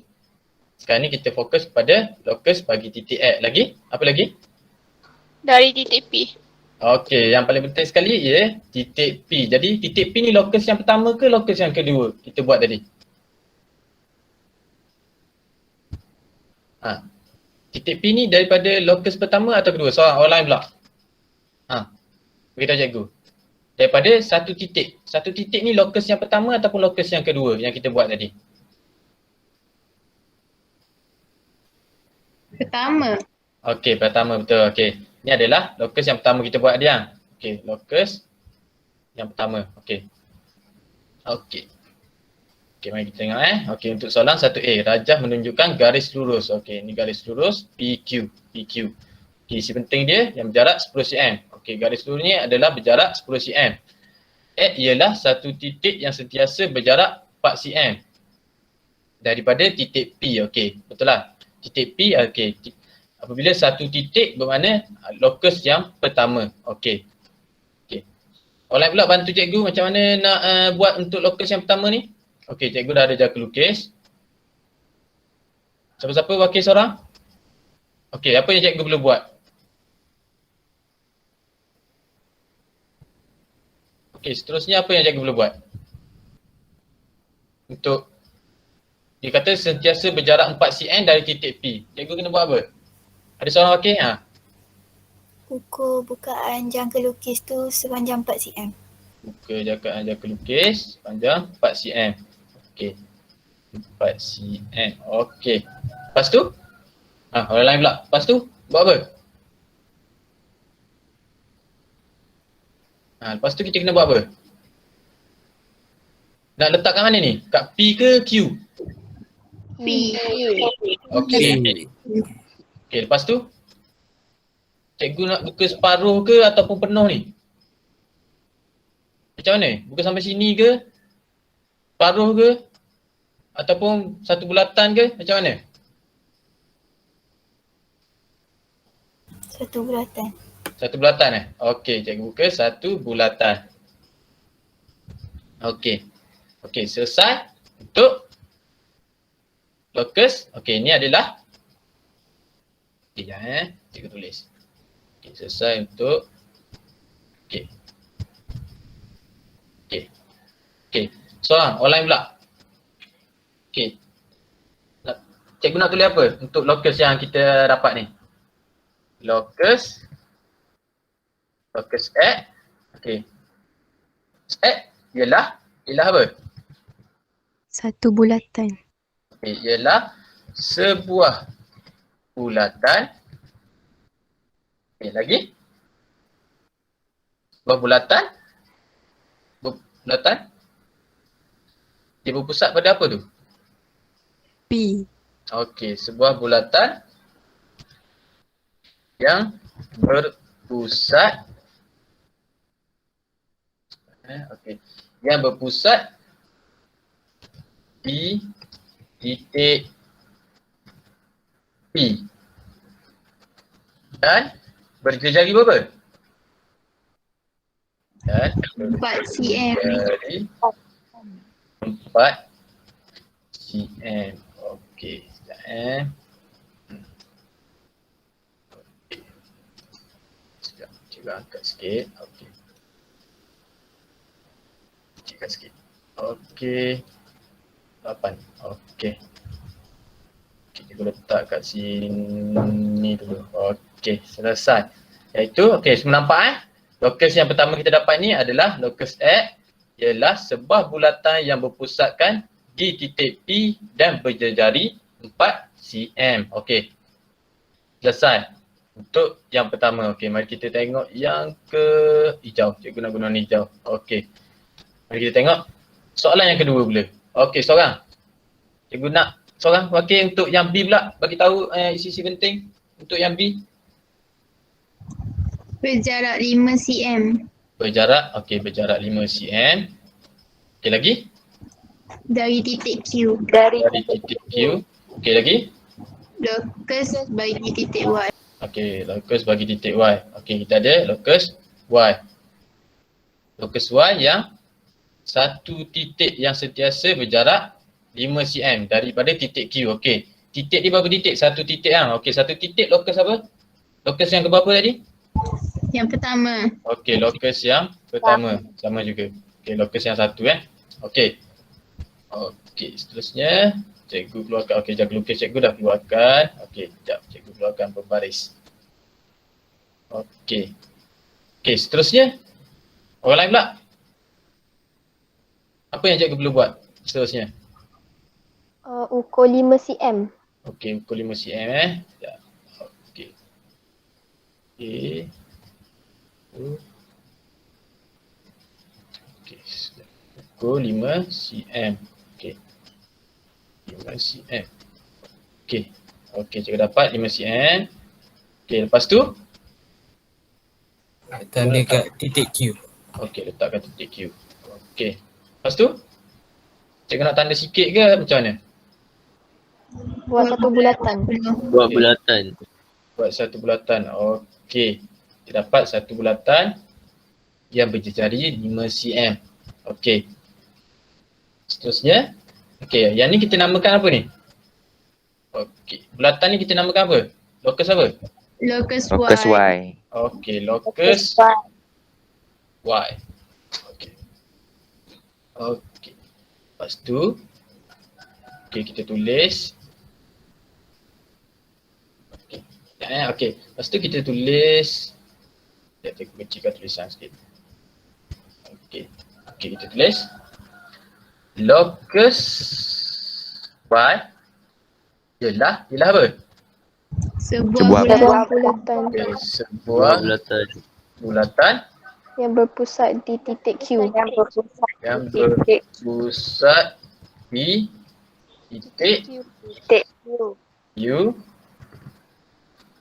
Sekarang ni kita fokus pada locus bagi titik X. Lagi? Apa lagi? Dari titik P. Okey, yang paling penting sekali ialah titik P. Jadi titik P ni locus yang pertama ke locus yang kedua kita buat tadi? Titik P ni daripada locus pertama atau kedua? Soalan online pula. Beritahu cikgu. Daripada satu titik. Satu titik ni locus yang pertama ataupun locus yang kedua yang kita buat tadi? Pertama. Okey, pertama betul. Okey. Ni adalah locus yang pertama kita buat dia. Okey, locus yang pertama. Okey. Okey. Okey, mari kita tengok Okey, untuk soalan 1A, rajah menunjukkan garis lurus. Okey, ni garis lurus PQ. PQ. Okey, isi penting dia yang berjarak 10 cm. Okey, garis lurus ni adalah berjarak 10 cm. X ialah satu titik yang sentiasa berjarak 4 cm daripada titik P. Okey, betul lah. Titik P, okey. Apabila satu titik bermakna locus yang pertama. Okey. Okey. Online pula bantu cikgu macam mana nak buat untuk locus yang pertama ni. Okey, cikgu dah ada jangka lukis. Siapa-siapa wakil seorang? Okey, apa yang cikgu perlu buat? Okey, seterusnya apa yang cikgu perlu buat? Untuk dia kata sentiasa berjarak 4 cm dari titik P. Cikgu kena buat apa? Ada seorang wakil? Ukur bukaan jangka lukis tu sepanjang 4 cm. Buka jangka lukis panjang 4 cm. Okey. 4 cm. Okey. Lepas tu? Orang lain pula. Lepas tu buat apa? Lepas tu kita kena buat apa? Nak letak kat mana ni? Kat P ke Q? P. Okey. Okey, lepas tu? Cikgu nak buka separuh ke ataupun penuh ni? Macam mana? Buka sampai sini ke? Separuh ke? Ataupun satu bulatan ke? Macam mana? Satu bulatan. Satu bulatan Okey, cikgu buka satu bulatan. Okey. Okey, selesai untuk locus. Okey, ni adalah cikgu tulis. Okey, selesai untuk okey. Okey. Okey, soalan online pula. Okey. Cikgu nak tulis apa untuk locus yang kita dapat ni? Locus X. Okey. X ialah apa? Satu bulatan. Okey, ialah sebuah bulatan. Okey, lagi? Sebuah bulatan. Bulatan. Dia berpusat pada apa tu? P. Okey, sebuah bulatan yang berpusat okey, yang berpusat di titik P dan berjari berapa? Dan 4 cm. berjari 4 cm. Okey, sekejap Sekejap, cikgu angkat sikit. Okey. Cikgu sikit. Okey. 8. Okey. Okey, cikgu Cikgu letak kat sini dulu. Okey, selesai. Iaitu, okey, semua nampak Locus yang pertama kita dapat ni adalah locus X ialah sebuah bulatan yang berpusatkan di titik P dan berjejari 4 cm. Okey. Selesai. Untuk yang pertama. Okey, mari kita tengok yang ke hijau. Cikgu nak guna warna hijau. Okey. Mari kita tengok soalan yang kedua pula. Okey, seorang. Cikgu nak seorang wakil untuk yang B pula. Bagi tahu isi-isi penting untuk yang B. Berjarak 5 cm. Berjarak, okey, berjarak 5 cm. Okey, lagi? Dari titik Q. Dari titik Q. Okey, lagi? Locus bagi titik Y. Okey, locus bagi titik Y. Okey, kita ada locus Y. Locus Y yang satu titik yang sentiasa berjarak 5 cm daripada titik Q. Okey, titik dia berapa titik? Satu titik kan? Okey, satu titik locus apa? Locus yang keberapa tadi? Yang pertama. Okey, locus yang pertama. Sama juga. Okey, locus yang satu Okey. Okey, seterusnya cikgu keluarkan. Okey, jaga lukis cikgu dah keluarkan. Okey, sekejap cikgu keluarkan berbaris. Okey. Okey, seterusnya orang lain pula. Apa yang cikgu perlu buat seterusnya? Ukur 5 cm. Okey, ukur 5 cm Sekejap. Okey. Okey. Okey, sekejap. Ukur 5 cm. Okey. 5 cm. Okey. Okey, cikgu dapat 5 cm. Okey, lepas tu? Tanda kat titik Q. Okey, letakkan titik Q. Okey. Lepas tu? Cikgu nak tanda sikit ke macam mana? Buat satu bulatan. Buat bulatan. Buat satu bulatan. Okey. Kita dapat satu bulatan yang berjejari 5 cm. Okey. Seterusnya. Okey, yang ni kita namakan apa ni? Okey. Bulatan ni kita namakan apa? Locus apa? Locus Locus Y. Y. Okey, locus Y. Okey. Okey. Lepas tu, okey, kita tulis. Okey. Okey. Lepas tu kita tulis. Sekejap, cikgu kecilkan tulisan sikit. Okey. Okey, kita tulis. Locus Y ialah apa? Sebuah Sebuah bulatan. Okey, sebuah bulatan. bulatan Yang berpusat di titik Q. yang berpusat di titik U.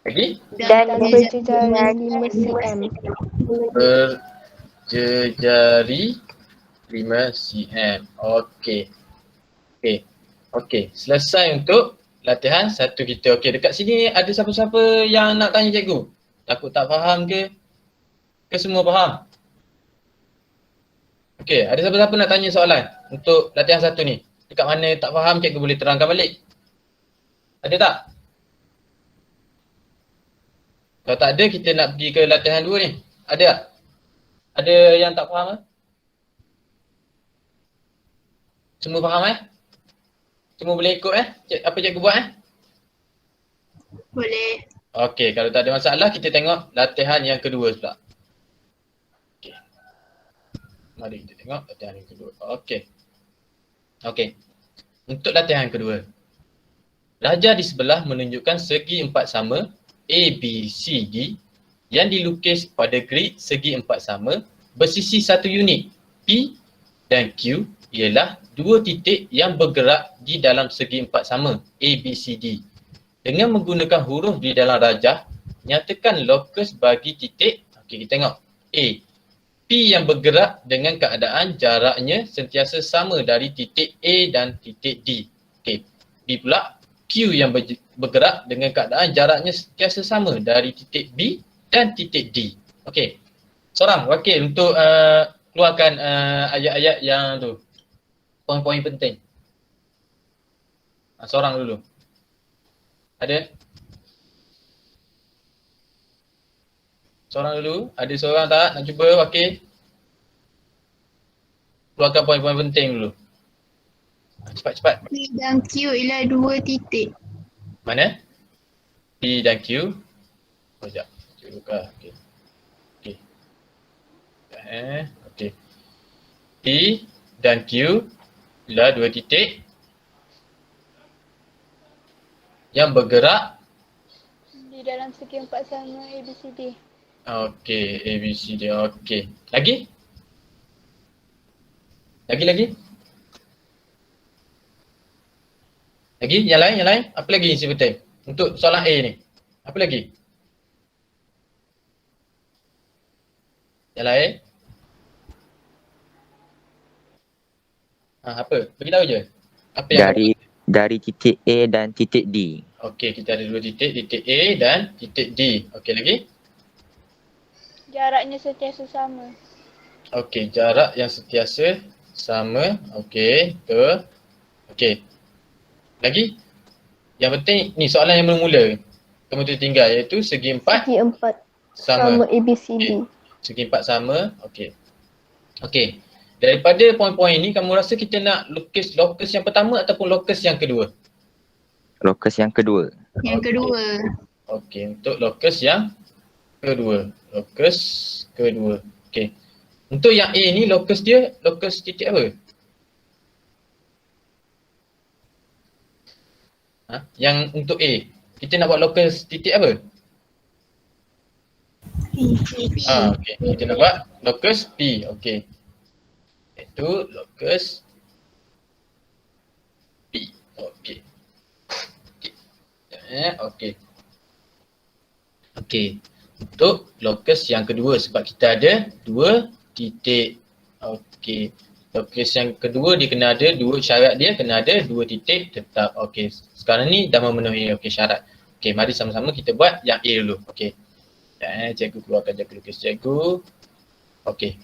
Lagi? Dan berjejari 5 cm. Berjejari 5 cm. Okey. Okey. Okey. Selesai untuk latihan satu kita. Okey, dekat sini ada siapa-siapa yang nak tanya cikgu? Takut tak faham ke? Ke semua faham? Okey, ada siapa-siapa nak tanya soalan untuk latihan satu ni? Dekat mana tak faham cikgu boleh terangkan balik? Ada tak? Kalau tak ada, kita nak pergi ke latihan dua ni. Ada tak? Ada yang tak faham? Semua faham Semua boleh ikut apa cikgu buat Boleh. Okey, kalau tak ada masalah kita tengok latihan yang kedua pula. Okey. Mari kita tengok latihan yang kedua. Okey. Okey. Untuk latihan yang kedua. Darjah di sebelah menunjukkan segi empat sama A, B, C, D yang dilukis pada grid segi empat sama bersisi satu unit. P dan Q ialah dua titik yang bergerak di dalam segi empat sama A, B, C, D. Dengan menggunakan huruf di dalam rajah, nyatakan locus bagi titik. Okey, kita tengok. A. P yang bergerak dengan keadaan jaraknya sentiasa sama dari titik A dan titik D. Okey. B pula Q yang bergerak dengan keadaan jaraknya sentiasa sama dari titik B dan titik D. Okey. Seorang wakil untuk keluarkan ayat-ayat yang tu. Poin-poin penting. Seorang dulu. Ada? Seorang dulu? Ada seorang tak? Nak cuba wakil? Keluarkan poin-poin penting dulu. Cepat-cepat. P dan Q ialah dua titik. Mana? P dan Q. Oh, sekejap. Cikgu buka. Okey. Okey. Okey. P dan Q ialah dua titik yang bergerak. Di dalam segi empat sama ABCD. Okey, A, B, C, D. Okey. Lagi? Lagi? Lagi? Yang lain? Apa lagi isi betul? Untuk soalan A ni. Apa lagi? Yang lain? Apa? Beritahu je. Apa yang Dari titik A dan titik D. Okey, kita ada dua titik A dan titik D. Okey, lagi? Jaraknya sentiasa sama. Okey, jarak yang sentiasa sama. Okey, betul. Okey. Lagi? Yang penting ni soalan yang mula-mula. Kemudian tinggal iaitu segi empat Segi empat sama. sama ABCD. Segi empat sama. Okey. Okey. Daripada poin-poin ini kamu rasa kita nak lukis lokus yang pertama ataupun lokus yang kedua? Lokus yang kedua. Yang kedua. Okey, untuk lokus yang kedua. Lokus kedua. Okey. Untuk yang A ni lokus dia lokus titik apa? Yang untuk A, kita nak buat lokus titik apa? Okey. Kita nak buat lokus P. Okey. Itu lokus P. Okey. Okey. Okey. Untuk lokus yang kedua sebab kita ada dua titik. Okey. Lokus yang kedua dia kena ada dua syarat dia kena ada dua titik tetap. Okey. Sekarang ni dah memenuhi syarat. Okey, mari sama-sama kita buat yang A dulu. Okey. Cikgu keluarkan jaga lukis cikgu. Okey.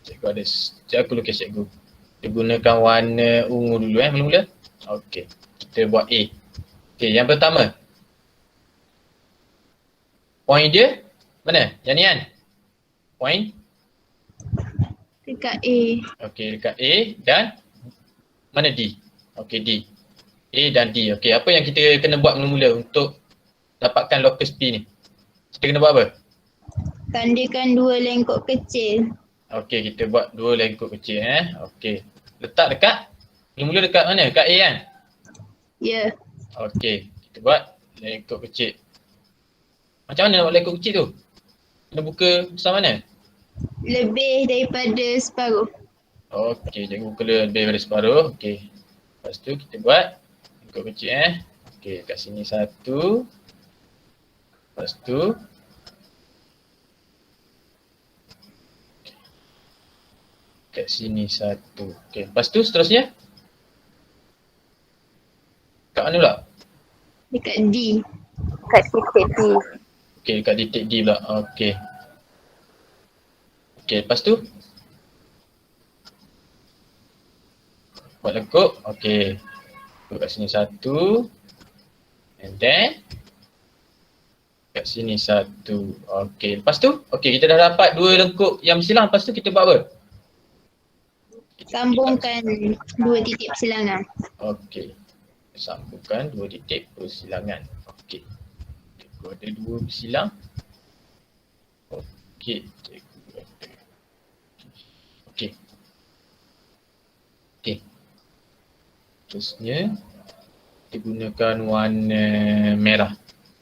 Cikgu lukis cikgu. Kita gunakan warna ungu dulu mula-mula. Okey. Kita buat A. Okey, yang pertama. Poin dia mana? Yang ni kan? Poin Dekat A. okey, dekat A dan mana D? Okey, D. A dan D. Okey, apa yang kita kena buat mula-mula untuk dapatkan lokus P ni? Kita kena buat apa? Tandakan dua lengkok kecil. Okey, kita buat dua lengkuk kecil Okey. Letak dekat mula-mula dekat mana? Dekat A kan? Ya. Okey, kita buat lengkuk kecil. Macam mana nak buat lengkuk kecil tu? Kena buka besar mana? Lebih daripada separuh. Okey, cikgu buka lebih daripada separuh. Okey. Lepas tu kita buat lengkuk kecil Okey, kat sini satu. Lepas tu kat sini satu. Okey, lepas tu seterusnya kat mana pula? Dekat D. Kat titik D. Okey, dekat titik D pula. Okey. Okey, lepas tu buat lengkuk. Okey. Lengkuk kat sini satu. And then kat sini satu. Okey, lepas tu okey, kita dah dapat dua lengkuk yang bersilang. Lepas tu kita buat apa? Sambungkan dua titik persilangan. Okey. Sambungkan dua titik persilangan. Okey. Cikgu ada dua bersilang. Okey. Cikgu ada. Okey. Okey. Terusnya kita gunakan warna merah.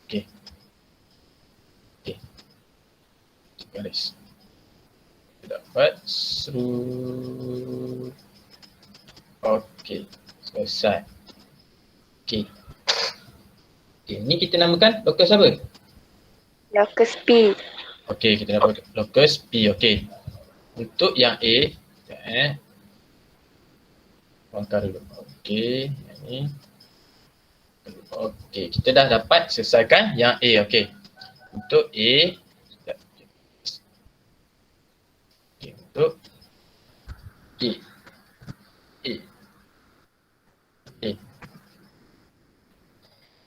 Okey. Okey. Garis. Kita dapat serut. Okey. Selesai. Okey. Okey, ni kita namakan lokus apa? Lokus P. Okey, kita dapat lokus P. Okey. Untuk yang A, bangkar dulu. Okey, yang ni. Okey, kita dah dapat selesaikan yang A. Okey. Untuk A, okey, untuk A. A. A.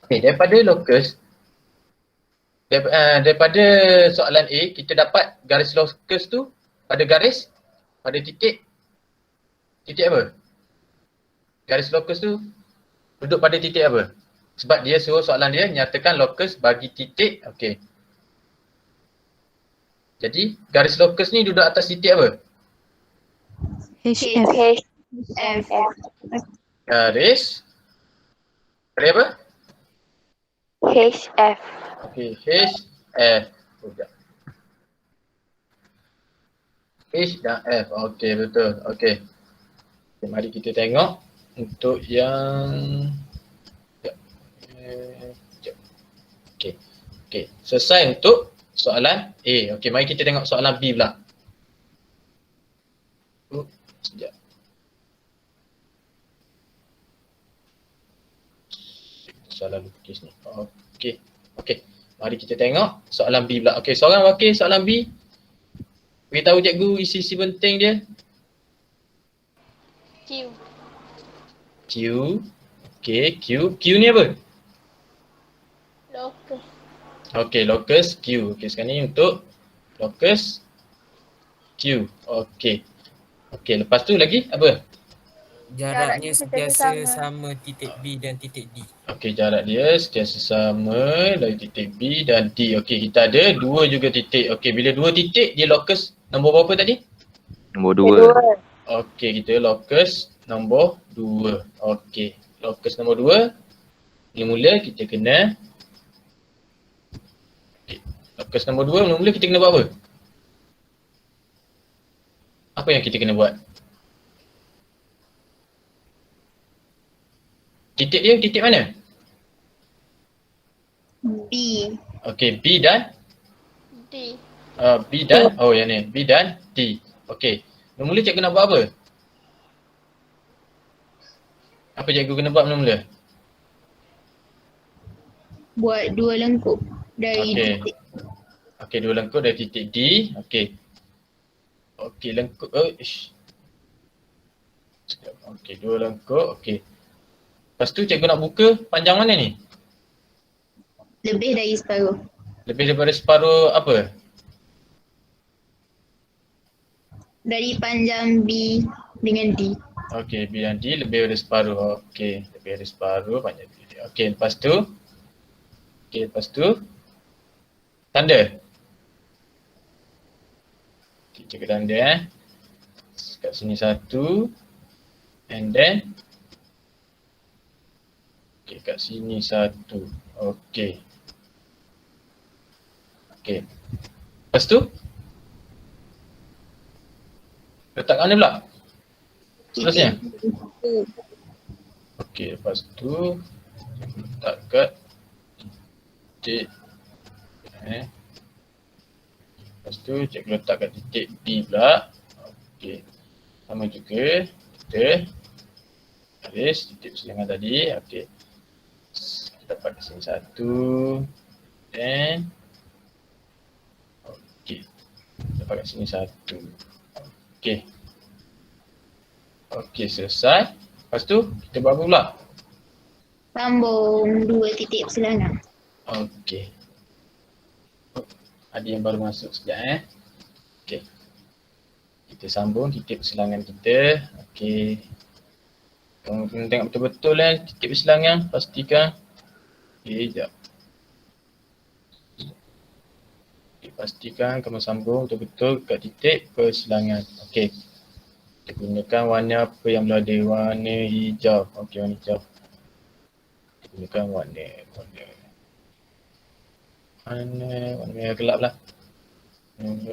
Okay, daripada lokus, daripada soalan A, kita dapat garis lokus tu pada garis, pada titik apa? Garis lokus tu duduk pada titik apa? Sebab dia suruh soalan dia nyatakan locus bagi titik. Okey. Jadi garis locus ni duduk atas titik apa? HF. F. Garis apa? HF. Okey, HF. Sekejap. H dan F. Okey, betul. Okey. Okay, mari kita tengok untuk yang sekejap. Okey. Okey, selesai untuk soalan A. Okey, mari kita tengok soalan B pula. Sekejap. Soalan lukis ni. Okey. Okey. Mari kita tengok soalan B pula. Okey, seorang wakil soalan B. Beritahu cikgu isi-isi penting dia. Q. Q. Okey, Q. Q ni apa? Locus. Okey, locus Q. Okey, sekarang ni untuk locus Q. Okey. Okey, lepas tu lagi apa? Jaraknya Jaraknya sentiasa sentiasa sama titik B dan titik D. Okey, jarak dia sentiasa sama dari titik B dan D. Okey, kita ada dua juga titik. Okey, bila dua titik dia locus nombor berapa tadi? Nombor 2. Okey, kita locus nombor 2. Okey, locus nombor 2. Mula-mula kita kena locus nombor 2, mula-mula kita kena buat apa? Apa yang kita kena buat? Titik dia titik mana? B. Okey, B dan D. B dan yang ni, B dan D. Okey. Mula-mula cikgu nak buat apa? Apa cikgu kena buat mula-mula? Buat dua lengkup dari Okey. titik. Okey, dua lengkup dari titik D. Okey. Okey, lengkup. Okey, dua lengkup. Okey. Lepas tu cikgu nak buka panjang mana ni? Lebih dari separuh. Lebih daripada separuh apa? Dari panjang B dengan D. Okey, B dan D lebih daripada separuh. Okey, lebih daripada separuh panjang D. Okey, lepas tu. Okey, lepas tu. Tanda. Okey, cikgu tanda kat sini satu. And then. Okey, kat sini satu. Okey. Okey. Lepas tu. Letak kat mana pula? Seterusnya. Okey, lepas tu letak kat titik lepas tu cikgu letak kat titik D pula. Okey. Sama juga kita garis titik perselingan tadi. Okey. Kita dapat kat sini satu. Dan okey. Dapat kat sini satu. Okey. Okey, selesai. Lepas tu kita buat apa pula? Sambung dua titik perselangan. Okey. Ada yang baru masuk sekejap Okey. Kita sambung titik perselangan kita. Okey. Kamu kena tengok betul-betul titik perselangan. Pastikan. Okey, sekejap. Okay, pastikan kamu sambung betul-betul kat titik perselangan. Okey. Kita gunakan warna apa yang berada? Warna hijau. Okey, warna hijau. Kita gunakan warna merah gelap lah.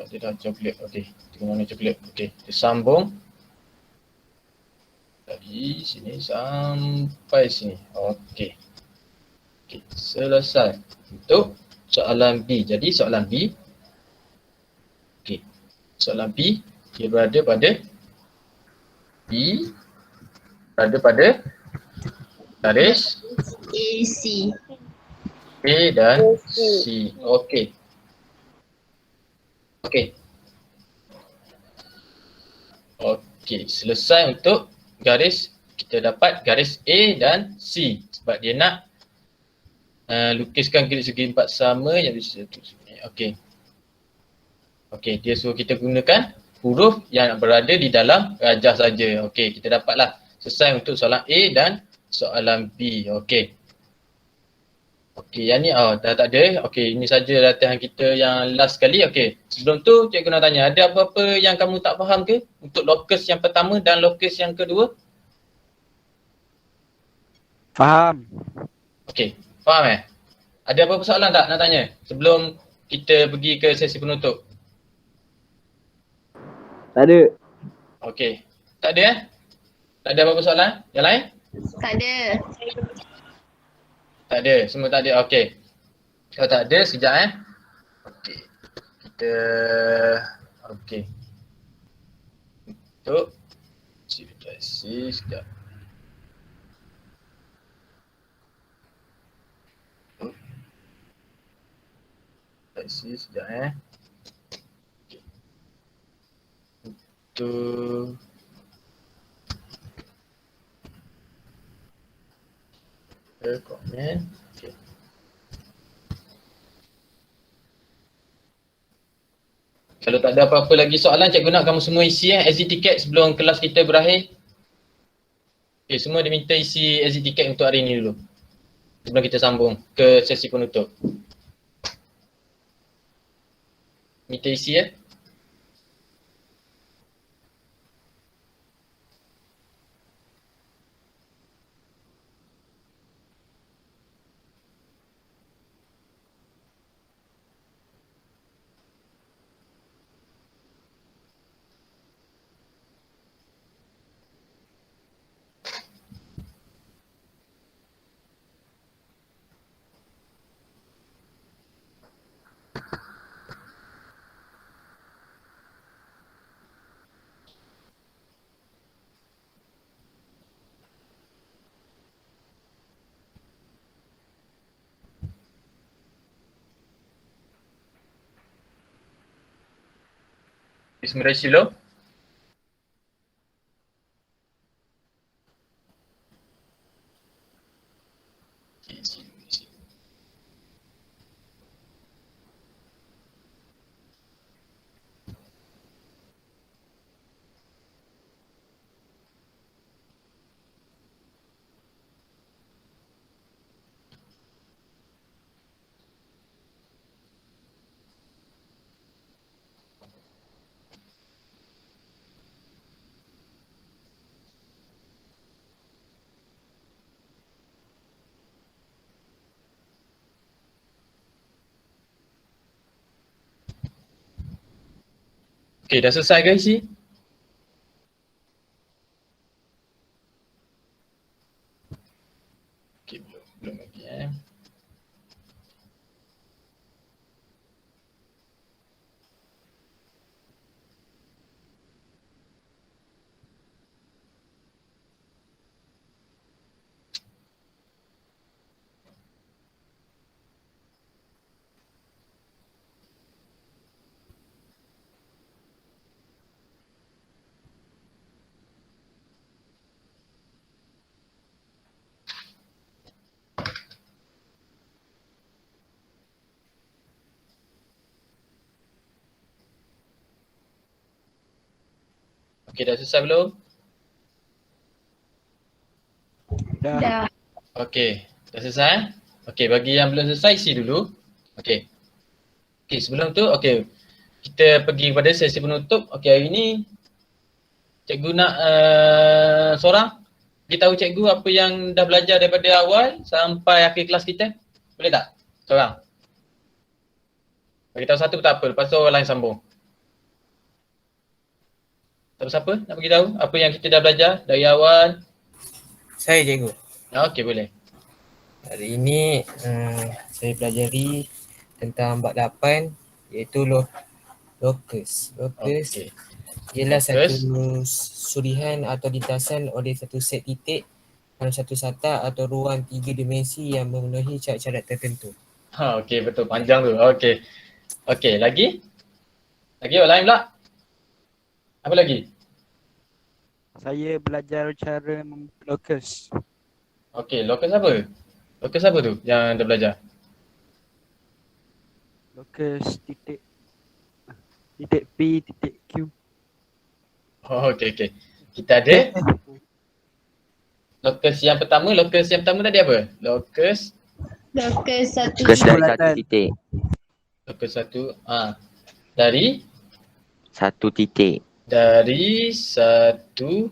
Dia dah coklat. Okey, kita guna warna coklat. Okey, kita sambung dari sini sampai sini. Okey. Okey, selesai untuk soalan B. Jadi soalan B. Okey. Soalan B dia berada pada garis AC. A dan C. Okey. Okey. Okey, selesai untuk garis. Kita dapat garis A dan C sebab dia nak lukiskan grid segi empat sama yang bisa satu sini. Okey. Okey, dia suruh kita gunakan huruf yang berada di dalam rajah saja. Okey, kita dapatlah selesai untuk soalan A dan soalan B. Okey. Okey, yang ni dah tak ada. Okey, ini saja latihan kita yang last sekali. Okey, sebelum tu cikgu nak tanya, ada apa-apa yang kamu tak faham ke untuk locus yang pertama dan locus yang kedua? Faham. Okey, faham Ada apa-apa soalan tak nak tanya sebelum kita pergi ke sesi penutup? Tak ada. Okey, tak ada Tak ada apa-apa soalan? Yang lain? Tak ada. Tak ada, semua tak ada. Okey. Kalau tak ada, sekejap Okey. Kita okey. Untuk situasi sekejap. Situasi sekejap Okey. Untuk komen. Okey. Kalau tak ada apa-apa lagi soalan, cikgu nak kamu semua isi exit ticket sebelum kelas kita berakhir. Okey, semua diminta isi exit ticket untuk hari ini dulu. Sebelum kita sambung ke sesi penutup. Minta isi Semua dah isi belum? Okey, isi. Okey, dah selesai ke isi? Okey, belum lagi Okey, dah selesai belum? Dah. Okey, dah selesai? Okey, bagi yang belum selesai isi dulu. Okey. Okey, sebelum tu okey. Kita pergi kepada sesi penutup. Okey, hari ni cikgu nak seorang beritahu cikgu apa yang dah belajar daripada awal sampai akhir kelas kita. Boleh tak? Seorang. Bagi tahu satu tak apa, lepas tu orang lain sambung. Siapa nak bagi tahu apa yang kita dah belajar dari awal? Saya cikgu. Okey, boleh. Hari ini saya pelajari tentang bab 8 iaitu locus. Locus Okey. ialah Locus. satu surihan atau lintasan oleh satu set titik dalam satu sata atau ruang 3 dimensi yang memenuhi syarat-syarat tertentu. Okey, betul, panjang tu. Okey. Okey, lagi? Lagi orang lain pula? Apa lagi? Saya belajar cara locus. Okey, locus apa? Locus apa tu yang anda belajar? Locus titik P, titik Q. Okey. Kita ada locus yang pertama tadi apa? Locus Locus satu Locus dari Bulatan. satu titik. Locus satu. Dari Satu titik. satu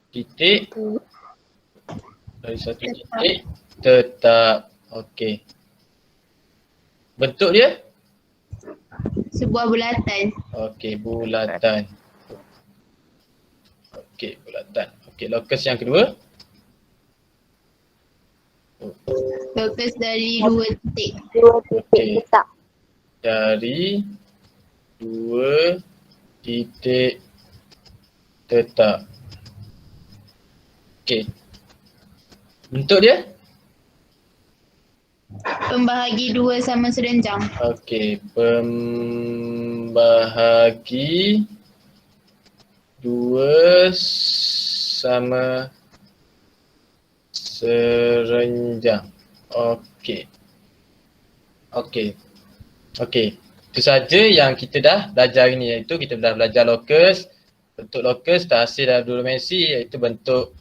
titik. Dari satu titik tetap. Okey. Bentuk dia? sebuah bulatan. Okey, bulatan. Okey, bulatan. Okey, locus yang kedua. Locus dari dua titik. Okey. Dari dua titik tetap. Okey. Bentuk dia? Pembahagi dua sama serenjang. Okey, pembahagi dua sama serenjang. Okey. Okey. Okey. Itu saja yang kita dah belajar ini, iaitu kita dah belajar locus. Bentuk locus terhasil dalam dua dimensi, iaitu bentuk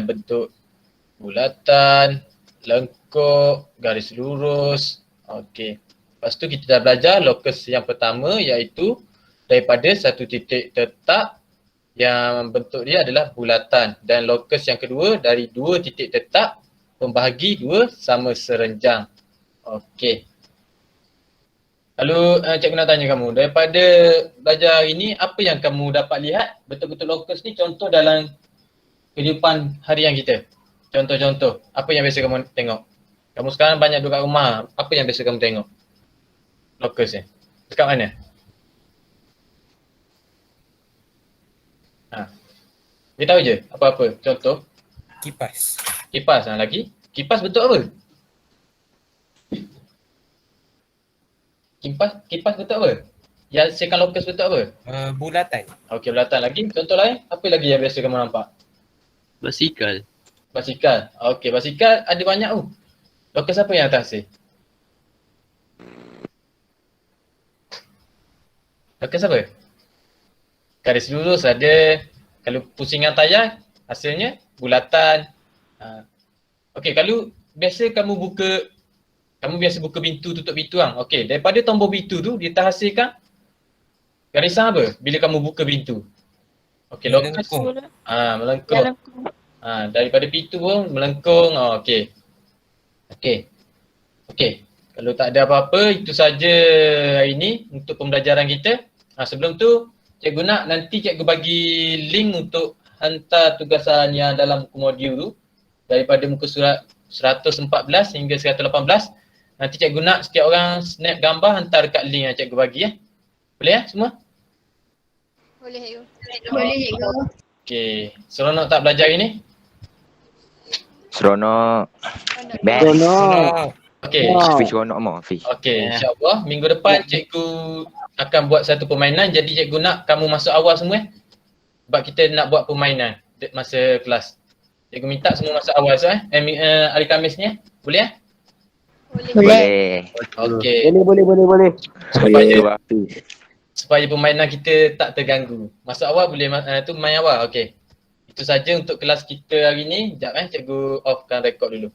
bentuk bulatan, lengkuk, garis lurus. Okey. Lepas tu kita dah belajar locus yang pertama, iaitu daripada satu titik tetap yang bentuk dia adalah bulatan, dan locus yang kedua dari dua titik tetap pembahagi dua sama serenjang. Okey. Lalu cikgu nak tanya kamu, daripada belajar ini apa yang kamu dapat lihat betul-betul locus ni contoh dalam kehidupan harian kita? Contoh-contoh, apa yang biasa kamu tengok? Kamu sekarang banyak duduk kat rumah, apa yang biasa kamu tengok? Locus ni. Dekat mana? Dia tahu je apa-apa. Contoh, Kipas. kipas lagi. Kipas bentuk apa? Kipas bentuk apa? Yang hasilkan locus bentuk apa? Bulatan. Okey, bulatan lagi. Contoh lain, apa lagi yang biasa kamu nampak? Basikal. Basikal. Okey, basikal ada banyak tu. Locus apa yang atas hasil? Locus apa? Garis lurus ada. Kalau pusingan tayar, hasilnya bulatan. Okey, kalau biasa kamu biasa buka pintu, tutup pintu kan? Okey, daripada tombol pintu tu dia terhasilkan garisan apa bila kamu buka pintu? Okey, locus. Melengkung. Daripada pintu pun melengkung. Okey. Okey. Okey. Kalau tak ada apa-apa, itu saja hari ini untuk pembelajaran kita. Sebelum tu, cikgu nak nanti cikgu bagi link untuk hantar tugasan yang dalam muka modul tu daripada muka surat 114 hingga 118. Nanti cikgu nak setiap orang snap gambar hantar dekat link yang cikgu bagi Boleh semua? Boleh cikgu. Boleh cikgu. Okey. Seronok tak belajar ini? Seronok. Best. Okey. Hafiz seronok mau Hafiz. Okey, insya-Allah minggu depan cikgu akan buat satu permainan, jadi cikgu nak kamu masuk awal semua sebab kita nak buat permainan masa kelas. Cikgu minta semua masuk awal hari Khamis ni boleh Boleh. Okey. Boleh. Boleh Hafiz. Supaya permainan kita tak terganggu. Masuk awal boleh tu main awal. Okey. Itu saja untuk kelas kita hari ni. Sekejap cikgu offkan rekod dulu.